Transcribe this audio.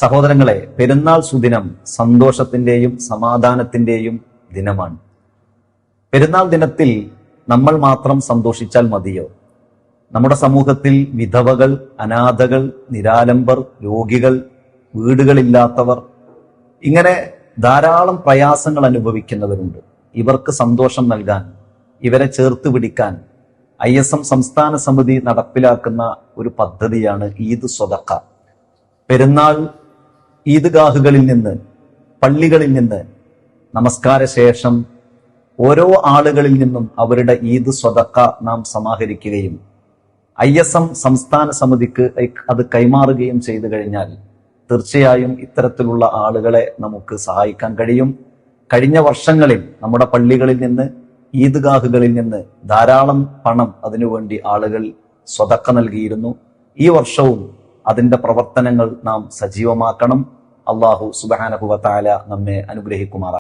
സഹോദരങ്ങളെ, പെരുന്നാൾ സുദിനം സന്തോഷത്തിന്റെയും സമാധാനത്തിന്റെയും ദിനമാണ്. പെരുന്നാൾ ദിനത്തിൽ നമ്മൾ മാത്രം സന്തോഷിച്ചാൽ മതിയോ? നമ്മുടെ സമൂഹത്തിൽ വിധവകൾ, അനാഥകൾ, നിരാലംബർ, രോഗികൾ, വീടുകളില്ലാത്തവർ, ഇങ്ങനെ ധാരാളം പ്രയാസങ്ങൾ അനുഭവിക്കുന്നവരുണ്ട്. ഇവർക്ക് സന്തോഷം നൽകാൻ, ഇവരെ ചേർത്ത് പിടിക്കാൻ ISM സംസ്ഥാന സമിതി നടപ്പിലാക്കുന്ന ഒരു പദ്ധതിയാണ് ഈദ് സ്വതക്ക. പെരുന്നാൾ ഈദ്ഗാഹുകളിൽ നിന്ന്, പള്ളികളിൽ നിന്ന് നമസ്കാര ശേഷം ഓരോ ആളുകളിൽ നിന്നും അവരുടെ ഈദ് സ്വതക്ക നാം സമാഹരിക്കുകയും ISM സംസ്ഥാന സമിതിക്ക് അത് കൈമാറുകയും ചെയ്തു കഴിഞ്ഞാൽ തീർച്ചയായും ഇത്തരത്തിലുള്ള ആളുകളെ നമുക്ക് സഹായിക്കാൻ കഴിയും. കഴിഞ്ഞ വർഷങ്ങളിൽ നമ്മുടെ പള്ളികളിൽ നിന്ന്, ഈദ്ഗാഹുകളിൽ നിന്ന് ധാരാളം പണം അതിനുവേണ്ടി ആളുകൾ സ്വതക്ക നൽകിയിരുന്നു. ഈ വർഷവും അതിന്റെ പ്രവർത്തനങ്ങൾ നാം സജീവമാക്കണം. അല്ലാഹു സുബ്ഹാനഹു വ തആല നമ്മെ അനുഗ്രഹിക്കുമാറാകട്ടെ.